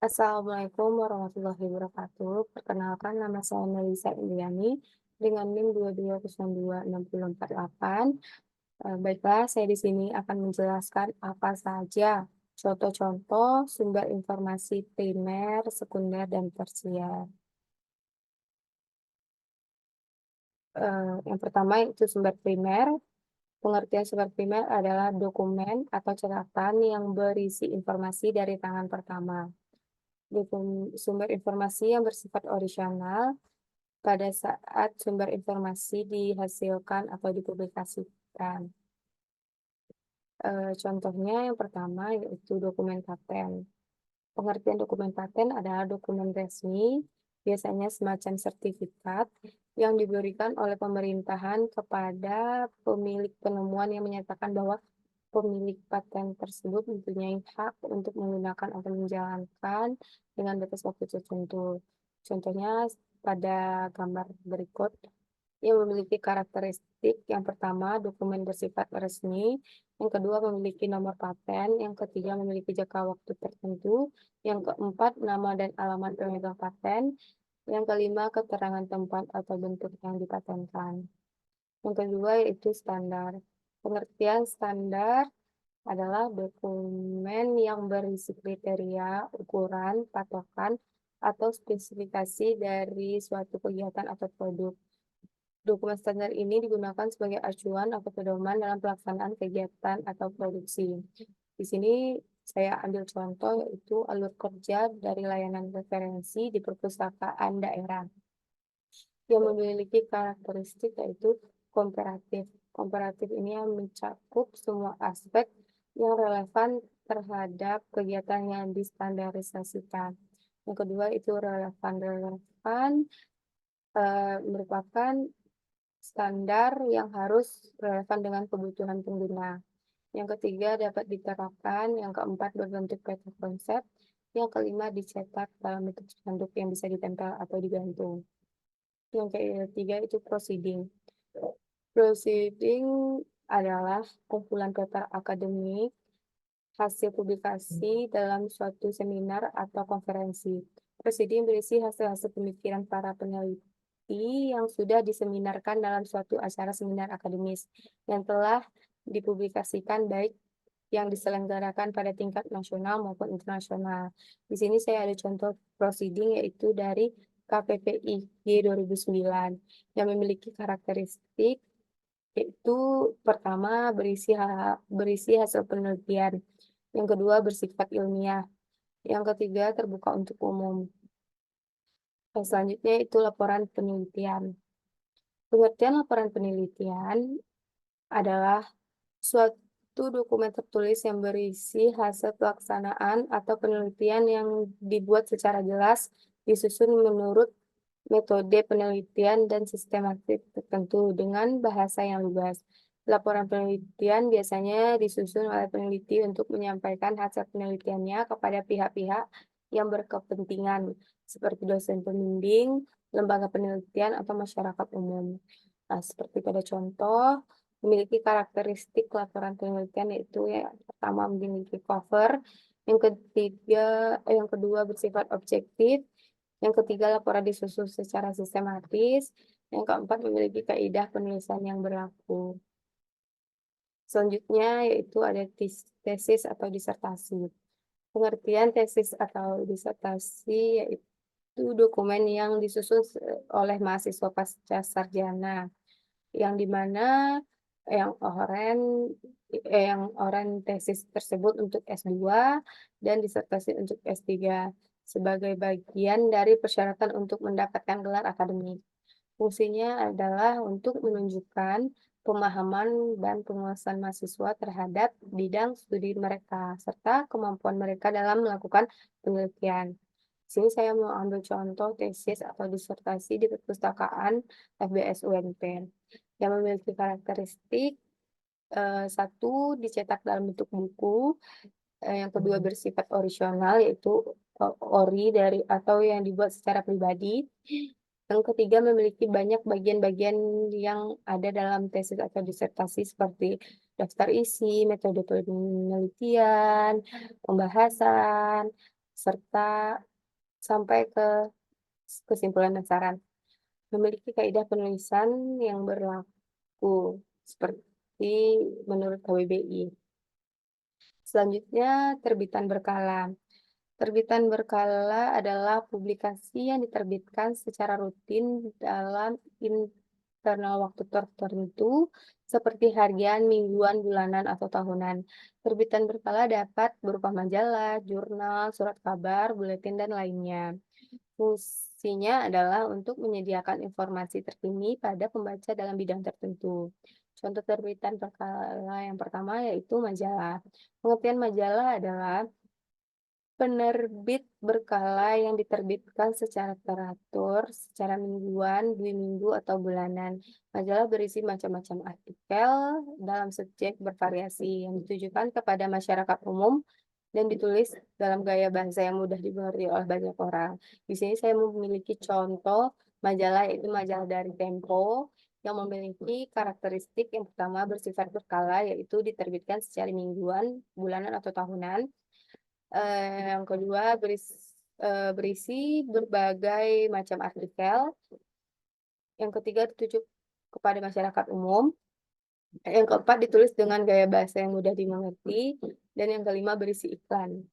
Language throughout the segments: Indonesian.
Assalamualaikum warahmatullahi wabarakatuh. Perkenalkan nama saya Melisa Indriani dengan NIM 2202648. Baiklah, saya di sini akan menjelaskan apa saja contoh-contoh sumber informasi primer, sekunder, dan tersier. Yang pertama itu sumber primer. Pengertian sumber primer adalah dokumen atau catatan yang berisi informasi dari tangan pertama. Sumber informasi yang bersifat orisinal pada saat sumber informasi dihasilkan atau dipublikasikan. Contohnya yang pertama yaitu dokumen paten. Pengertian dokumen paten adalah dokumen resmi, biasanya semacam sertifikat yang diberikan oleh pemerintahan kepada pemilik penemuan yang menyatakan bahwa pemilik paten tersebut mempunyai hak untuk menggunakan atau menjalankan dengan batas waktu tertentu. Contohnya pada gambar berikut yang memiliki karakteristik yang pertama dokumen bersifat resmi, yang kedua memiliki nomor paten, yang ketiga memiliki jangka waktu tertentu, yang keempat nama dan alamat pemegang paten, yang kelima keterangan tempat atau bentuk yang dipatenkan. Yang kedua yaitu standar. Pengertian standar adalah dokumen yang berisi kriteria, ukuran, patokan, atau spesifikasi dari suatu kegiatan atau produk. Dokumen standar ini digunakan sebagai acuan atau pedoman dalam pelaksanaan kegiatan atau produksi. Di sini saya ambil contoh yaitu alur kerja dari layanan referensi di perpustakaan daerah yang memiliki karakteristik yaitu komparatif. Komparatif ini yang mencakup semua aspek yang relevan terhadap kegiatan yang distandarisasikan. Yang kedua itu relevan. Relevan merupakan standar yang harus relevan dengan kebutuhan pengguna. Yang ketiga dapat diterapkan, yang keempat berbentuk peta konsep, yang kelima dicetak dalam bentuk spanduk yang bisa ditempel atau digantung. Yang ketiga itu proceeding. Proceeding adalah kumpulan paper akademik hasil publikasi dalam suatu seminar atau konferensi. Proceeding berisi hasil-hasil pemikiran para peneliti yang sudah diseminarkan dalam suatu acara seminar akademis yang telah dipublikasikan baik yang diselenggarakan pada tingkat nasional maupun internasional. Di sini saya ada contoh proceeding yaitu dari KPPI di 2009 yang memiliki karakteristik yaitu pertama berisi hasil penelitian, yang kedua bersifat ilmiah, yang ketiga terbuka untuk umum. Dan selanjutnya itu laporan penelitian. Pengertian laporan penelitian adalah suatu dokumen tertulis yang berisi hasil pelaksanaan atau penelitian yang dibuat secara jelas, disusun menurut metode penelitian dan sistematik tertentu dengan bahasa yang luas. Laporan penelitian biasanya disusun oleh peneliti untuk menyampaikan hasil penelitiannya kepada pihak-pihak yang berkepentingan, seperti dosen pembimbing, lembaga penelitian, atau masyarakat umum. Nah, seperti pada contoh, memiliki karakteristik laporan penelitian yaitu yang pertama memiliki cover, yang kedua bersifat objektif, yang ketiga laporan disusun secara sistematis, yang keempat memiliki kaidah penulisan yang berlaku. Selanjutnya yaitu ada tesis atau disertasi. Pengertian tesis atau disertasi yaitu dokumen yang disusun oleh mahasiswa pasca sarjana, yang dimana yang oren tesis tersebut untuk S2 dan disertasi untuk S3 sebagai bagian dari persyaratan untuk mendapatkan gelar akademik. Fungsinya adalah untuk menunjukkan pemahaman dan penguasaan mahasiswa terhadap bidang studi mereka, serta kemampuan mereka dalam melakukan penelitian. Di sini saya mau ambil contoh tesis atau disertasi di perpustakaan FBS UNP yang memiliki karakteristik satu dicetak dalam bentuk buku, yang kedua bersifat orisinal yaitu ori dari atau yang dibuat secara pribadi. Yang ketiga memiliki banyak bagian-bagian yang ada dalam tesis atau disertasi seperti daftar isi, metode penelitian, pembahasan, serta sampai ke kesimpulan dan saran. Memiliki kaidah penulisan yang berlaku seperti menurut KBBI. Selanjutnya, terbitan berkala. Terbitan berkala adalah publikasi yang diterbitkan secara rutin dalam internal waktu tertentu, seperti harian, mingguan, bulanan, atau tahunan. Terbitan berkala dapat berupa majalah, jurnal, surat kabar, buletin, dan lainnya. Fungsinya adalah untuk menyediakan informasi terkini pada pembaca dalam bidang tertentu. Contoh terbitan berkala yang pertama yaitu majalah. Pengertian majalah adalah penerbit berkala yang diterbitkan secara teratur, secara mingguan, 2 minggu, atau bulanan. Majalah berisi macam-macam artikel dalam subjek bervariasi yang ditujukan kepada masyarakat umum dan ditulis dalam gaya bahasa yang mudah dimengerti oleh banyak orang. Di sini saya memiliki contoh majalah, yaitu majalah dari Tempo, yang memiliki karakteristik yang pertama bersifat berkala, yaitu diterbitkan secara mingguan, bulanan, atau tahunan. Yang kedua berisi berbagai macam artikel. Yang ketiga dituju kepada masyarakat umum. Yang keempat ditulis dengan gaya bahasa yang mudah dimengerti. Dan yang kelima berisi iklan.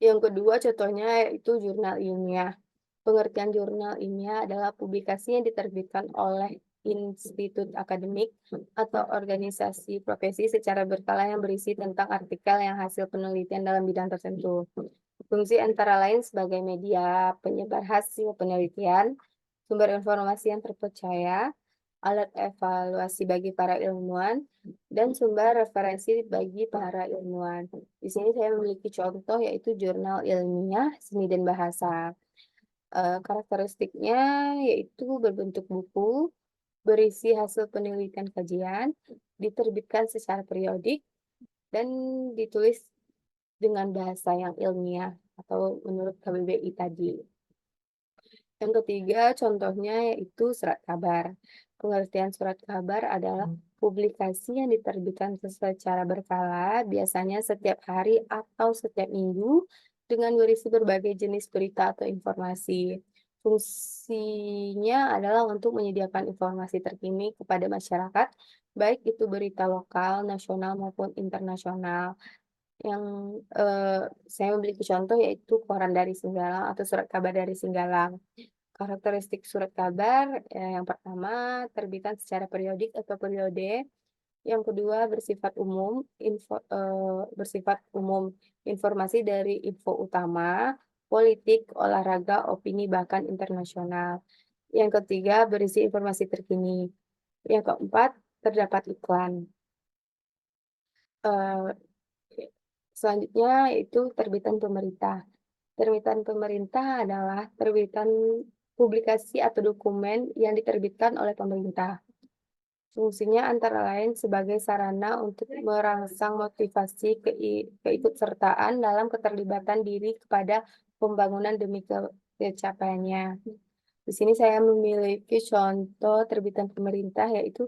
Yang kedua contohnya yaitu jurnal ilmiah. Pengertian jurnal ilmiah adalah publikasi yang diterbitkan oleh institut akademik atau organisasi profesi secara berkala yang berisi tentang artikel yang hasil penelitian dalam bidang tertentu. Fungsi antara lain sebagai media penyebar hasil penelitian, sumber informasi yang terpercaya, alat evaluasi bagi para ilmuwan, dan sumber referensi bagi para ilmuwan. Di sini saya memiliki contoh yaitu jurnal ilmiah seni dan bahasa. Karakteristiknya yaitu berbentuk buku, berisi hasil penelitian kajian, diterbitkan secara periodik, dan ditulis dengan bahasa yang ilmiah atau menurut KBBI tadi. Yang ketiga contohnya yaitu surat kabar. Pengertian surat kabar adalah publikasi yang diterbitkan secara berkala, biasanya setiap hari atau setiap minggu, dengan berisi berbagai jenis berita atau informasi. Fungsinya adalah untuk menyediakan informasi terkini kepada masyarakat, baik itu berita lokal, nasional, maupun internasional. Yang saya memiliki contoh yaitu koran dari Singgalang atau surat kabar dari Singgalang. Karakteristik surat kabar, yang pertama terbitan secara periodik atau periode. Yang kedua bersifat umum, informasi dari info utama, politik, olahraga, opini, bahkan internasional. Yang ketiga berisi informasi terkini. Yang keempat terdapat iklan. Eee, Selanjutnya yaitu terbitan pemerintah. Terbitan pemerintah adalah terbitan publikasi atau dokumen yang diterbitkan oleh pemerintah. Fungsinya antara lain sebagai sarana untuk merangsang motivasi keikutsertaan dalam keterlibatan diri kepada pembangunan demi kecapaiannya. Di sini saya memiliki contoh terbitan pemerintah yaitu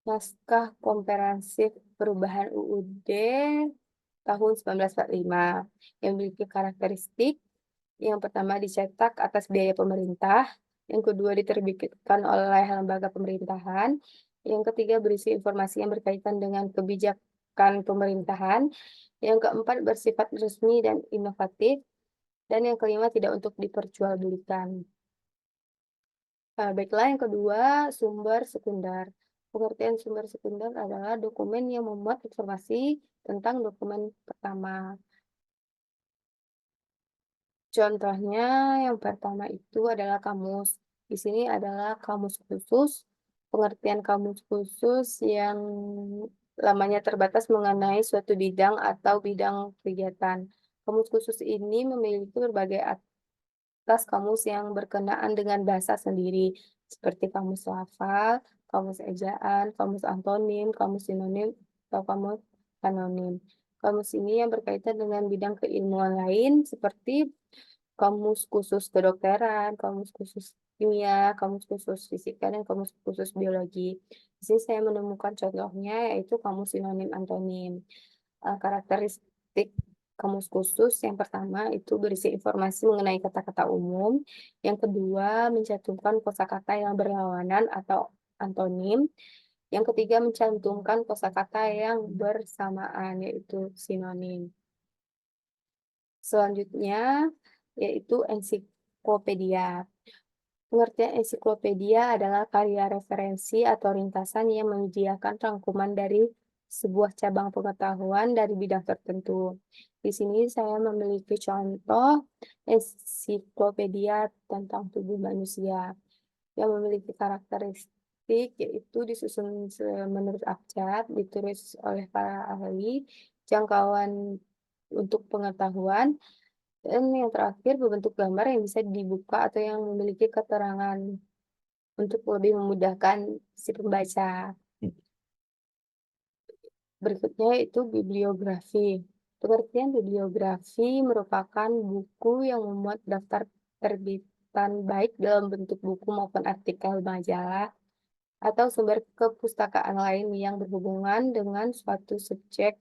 Naskah Komprehensif Perubahan UUD tahun 1945 yang memiliki karakteristik yang pertama dicetak atas biaya pemerintah, yang kedua diterbitkan oleh lembaga pemerintahan, yang ketiga berisi informasi yang berkaitan dengan kebijakan pemerintahan, yang keempat bersifat resmi dan inovatif, dan yang kelima tidak untuk diperjualbelikan. Baiklah yang kedua, sumber sekunder. Pengertian sumber sekunder adalah dokumen yang memuat informasi tentang dokumen pertama. Contohnya yang pertama itu adalah kamus. Di sini adalah kamus khusus, pengertian kamus khusus yang lamanya terbatas mengenai suatu bidang atau bidang kegiatan. Kamus khusus ini memiliki berbagai atas kamus yang berkenaan dengan bahasa sendiri, seperti kamus lafal, kamus ejaan, kamus antonim, kamus sinonim, atau kamus anonim. Kamus ini yang berkaitan dengan bidang keilmuan lain seperti kamus khusus kedokteran, kamus khusus kimia, kamus khusus fisika, dan kamus khusus biologi. Di sini saya menemukan contohnya yaitu kamus sinonim antonim. Karakteristik kamus khusus. Yang pertama itu berisi informasi mengenai kata-kata umum. Yang kedua, mencantumkan kosakata yang berlawanan atau antonim. Yang ketiga, mencantumkan kosakata yang bersamaan, yaitu sinonim. Selanjutnya, yaitu ensiklopedia. Pengertian ensiklopedia adalah karya referensi atau ringkasan yang menyediakan rangkuman dari sebuah cabang pengetahuan dari bidang tertentu. Di sini saya memiliki contoh ensiklopedia tentang tubuh manusia yang memiliki karakteristik yaitu disusun menurut abjad, ditulis oleh para ahli, jangkauan untuk pengetahuan, dan yang terakhir berbentuk gambar yang bisa dibuka atau yang memiliki keterangan untuk lebih memudahkan si pembaca. Berikutnya itu bibliografi. Pengertian bibliografi merupakan buku yang memuat daftar terbitan baik dalam bentuk buku maupun artikel majalah atau sumber kepustakaan lain yang berhubungan dengan suatu subjek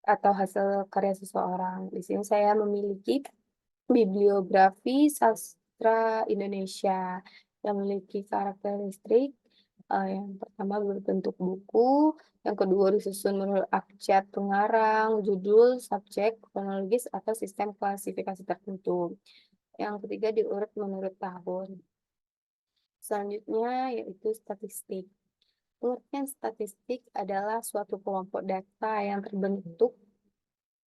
atau hasil karya seseorang. Di sini saya memiliki bibliografi sastra Indonesia yang memiliki karakteristik, yang pertama berbentuk buku, yang kedua disusun menurut abjad pengarang, judul, subjek, kronologis, atau sistem klasifikasi tertentu. Yang ketiga diurut menurut tahun. Selanjutnya yaitu statistik. Pengertian statistik adalah suatu kelompok data yang terbentuk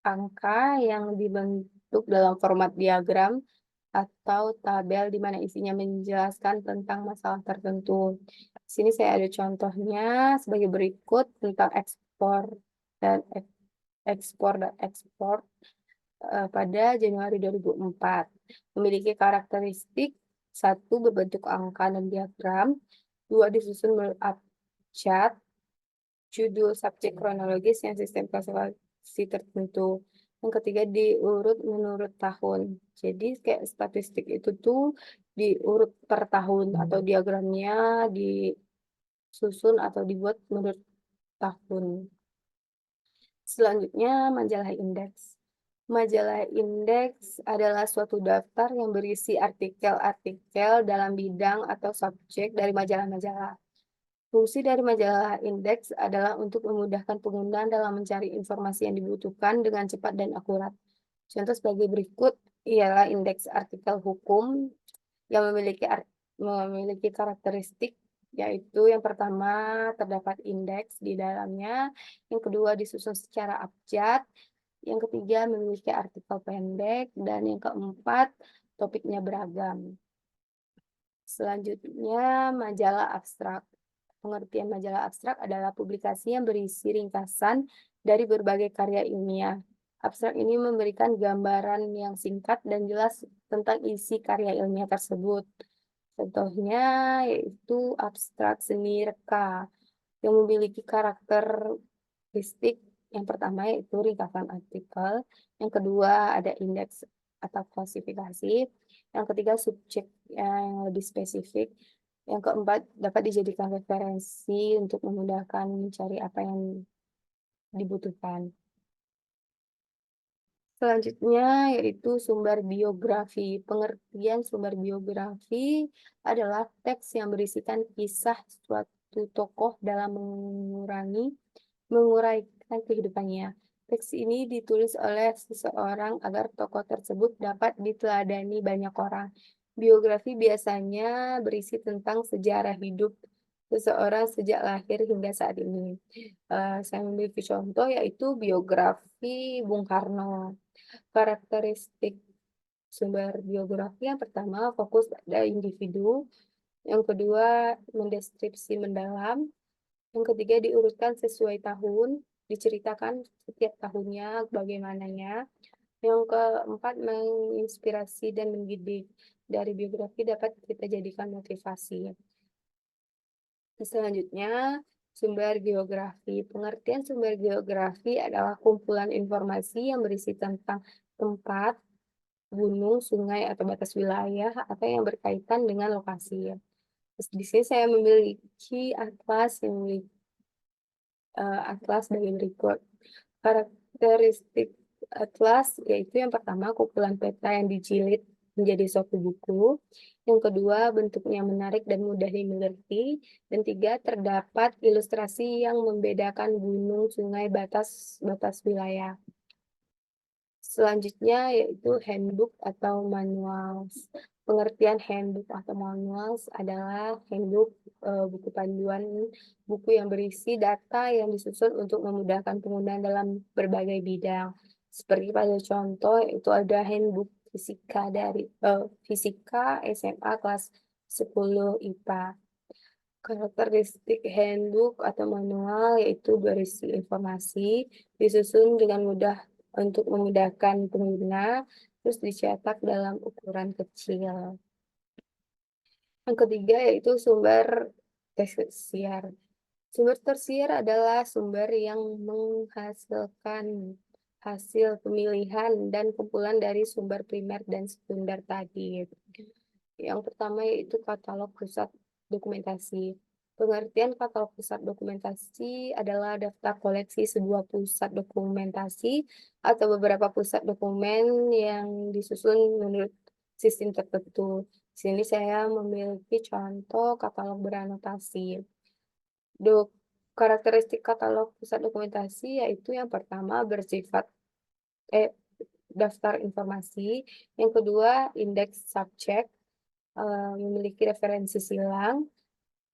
angka yang dibentuk dalam format diagram atau tabel di mana isinya menjelaskan tentang masalah tertentu. Di sini saya ada contohnya sebagai berikut tentang dan ekspor pada Januari 2004. Memiliki karakteristik satu berbentuk angka dan diagram, dua disusun menurut abjad, judul subjek kronologis yang sistem klasifikasi tertentu. Yang ketiga diurut menurut tahun. Jadi kayak statistik itu tuh diurut per tahun atau diagramnya disusun atau dibuat menurut tahun. Selanjutnya majalah indeks. Majalah indeks adalah suatu daftar yang berisi artikel-artikel dalam bidang atau subjek dari majalah-majalah. Fungsi dari majalah indeks adalah untuk memudahkan pengguna dalam mencari informasi yang dibutuhkan dengan cepat dan akurat. Contoh sebagai berikut ialah indeks artikel hukum yang memiliki karakteristik, yaitu yang pertama terdapat indeks di dalamnya, yang kedua disusun secara abjad, yang ketiga memiliki artikel pendek, dan yang keempat topiknya beragam. Selanjutnya majalah abstrak. Pengertian majalah abstrak adalah publikasi yang berisi ringkasan dari berbagai karya ilmiah. Abstrak ini memberikan gambaran yang singkat dan jelas tentang isi karya ilmiah tersebut. Contohnya yaitu abstrak seni reka yang memiliki karakteristik yang pertama yaitu ringkasan artikel, yang kedua ada indeks atau klasifikasi, yang ketiga subjek yang lebih spesifik, yang keempat dapat dijadikan referensi untuk memudahkan mencari apa yang dibutuhkan. Selanjutnya yaitu sumber biografi. Pengertian sumber biografi adalah teks yang berisikan kisah suatu tokoh dalam menguraikan kehidupannya. Teks ini ditulis oleh seseorang agar tokoh tersebut dapat diteladani banyak orang. Biografi biasanya berisi tentang sejarah hidup seseorang sejak lahir hingga saat ini. Saya memiliki contoh yaitu biografi Bung Karno. Karakteristik sumber biografi yang pertama fokus pada individu, yang kedua mendeskripsi mendalam, yang ketiga diurutkan sesuai tahun, diceritakan setiap tahunnya bagaimananya, yang keempat menginspirasi dan mendidik. Dari biografi dapat kita jadikan motivasi. Selanjutnya, sumber geografi. Pengertian sumber geografi adalah kumpulan informasi yang berisi tentang tempat, gunung, sungai, atau batas wilayah, atau yang berkaitan dengan lokasi. Terus di sini saya memiliki atlas yang memiliki atlas dari berikut. Karakteristik atlas, yaitu yang pertama kumpulan peta yang dijilid menjadi suatu buku, yang kedua bentuknya menarik dan mudah dimengerti, dan tiga terdapat ilustrasi yang membedakan gunung, sungai, batas wilayah. Selanjutnya yaitu handbook atau manual. Pengertian handbook atau manuals adalah handbook, buku panduan, buku yang berisi data yang disusun untuk memudahkan penggunaan dalam berbagai bidang. Seperti pada contoh itu ada handbook fisika dari fisika SMA kelas 10 IPA. Karakteristik handbook atau manual yaitu berisi informasi, disusun dengan mudah untuk memudahkan pengguna, terus dicetak dalam ukuran kecil. Yang ketiga yaitu sumber tersier. Sumber tersier adalah sumber yang menghasilkan hasil pemilihan dan kumpulan dari sumber primer dan sekunder tadi. Yang pertama yaitu katalog pusat dokumentasi. Pengertian katalog pusat dokumentasi adalah daftar koleksi sebuah pusat dokumentasi atau beberapa pusat dokumen yang disusun menurut sistem tertentu. Di sini saya memiliki contoh katalog beranotasi. Karakteristik katalog pusat dokumentasi yaitu yang pertama bersifat daftar informasi, yang kedua indeks subjek, memiliki referensi silang,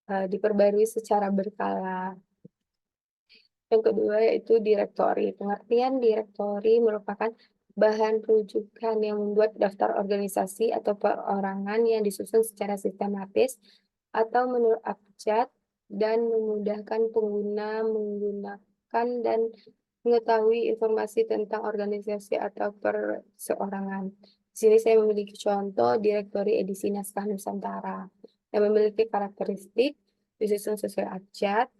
diperbarui secara berkala. Yang kedua yaitu direktori. Pengertian direktori merupakan bahan rujukan yang membuat daftar organisasi atau perorangan yang disusun secara sistematis atau menurut abjad dan memudahkan pengguna menggunakan dan mengetahui informasi tentang organisasi atau perseorangan. Di sini saya memiliki contoh direktori edisi naskah Nusantara yang memiliki karakteristik disusun sesuai abjad,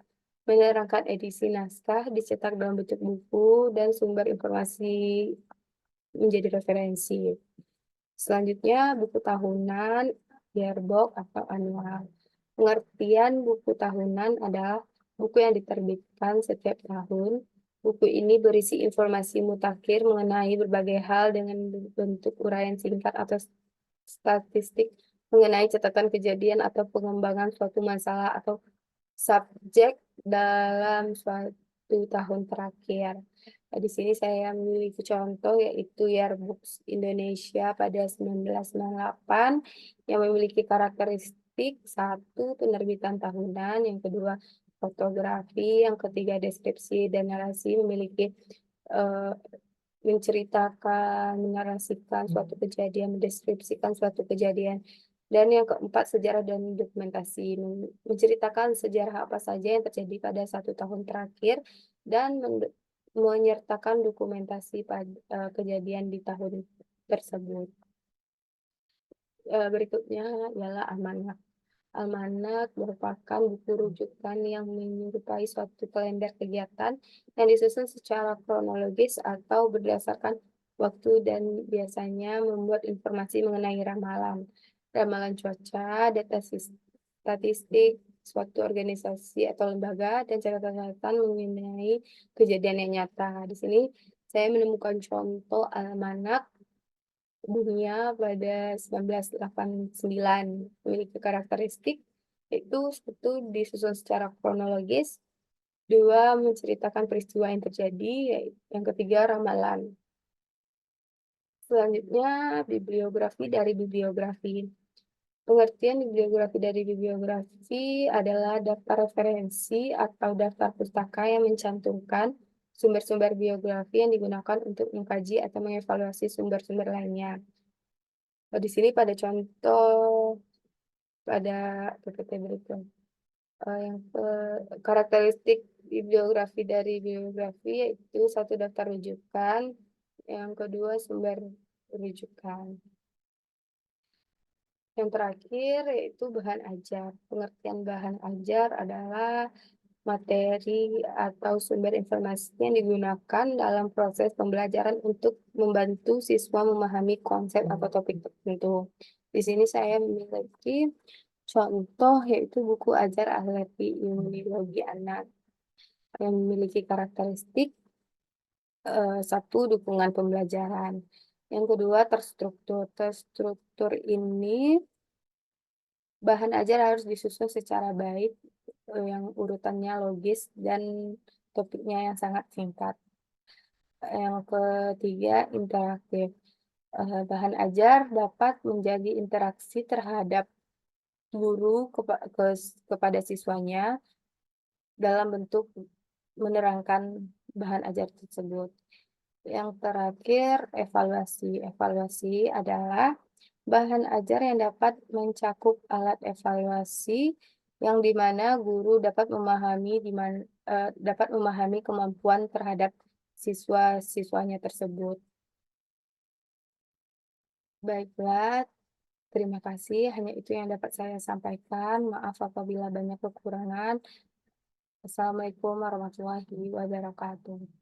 menerangkan edisi naskah, dicetak dalam bentuk buku, dan sumber informasi menjadi referensi. Selanjutnya, buku tahunan, yearbook, atau annual. Pengertian buku tahunan adalah buku yang diterbitkan setiap tahun. Buku ini berisi informasi mutakhir mengenai berbagai hal dengan bentuk uraian singkat atau statistik mengenai catatan kejadian atau pengembangan suatu masalah atau subjek dalam suatu tahun terakhir. Nah, di sini saya memiliki contoh yaitu Yearbooks Indonesia pada 1998 yang memiliki karakteristik satu penerbitan tahunan, yang kedua fotografi, yang ketiga deskripsi dan narasi memiliki eh, menceritakan, menarasikan suatu kejadian, mendeskripsikan suatu kejadian. Dan yang keempat, sejarah dan dokumentasi, menceritakan sejarah apa saja yang terjadi pada satu tahun terakhir dan menyertakan dokumentasi pada kejadian di tahun tersebut. Berikutnya adalah amanat. Almanak merupakan buku rujukan yang menyerupai suatu kalender kegiatan yang disusun secara kronologis atau berdasarkan waktu dan biasanya membuat informasi mengenai ramalan cuaca, data statistik, suatu organisasi atau lembaga, dan catatan-catatan mengenai kejadian yang nyata. Di sini saya menemukan contoh almanak dunia pada 1989 memiliki karakteristik yaitu satu disusun secara kronologis, dua menceritakan peristiwa yang terjadi, yang ketiga ramalan. Selanjutnya bibliografi dari bibliografi. Pengertian bibliografi dari bibliografi adalah daftar referensi atau daftar pustaka yang mencantumkan sumber-sumber biografi yang digunakan untuk mengkaji atau mengevaluasi sumber-sumber lainnya. Di sini pada contoh pada PPT berikut. Yang karakteristik bibliografi dari bibliografi yaitu satu daftar rujukan, yang kedua sumber rujukan. Yang terakhir yaitu bahan ajar. Pengertian bahan ajar adalah materi atau sumber informasi yang digunakan dalam proses pembelajaran untuk membantu siswa memahami konsep atau topik tertentu. Di sini saya memiliki contoh yaitu buku ajar alergi imunologi anak yang memiliki karakteristik Satu, dukungan pembelajaran. Yang kedua, terstruktur. Terstruktur ini bahan ajar harus disusun secara baik, yang urutannya logis dan topiknya yang sangat singkat. Yang ketiga, interaktif. Bahan ajar dapat menjadi interaksi terhadap guru kepada siswanya dalam bentuk menerangkan bahan ajar tersebut. Yang terakhir, evaluasi. Evaluasi adalah bahan ajar yang dapat mencakup alat evaluasi yang di mana guru dapat memahami kemampuan terhadap siswa-siswanya tersebut. Baiklah, terima kasih, hanya itu yang dapat saya sampaikan. Maaf apabila banyak kekurangan. Assalamualaikum warahmatullahi wabarakatuh.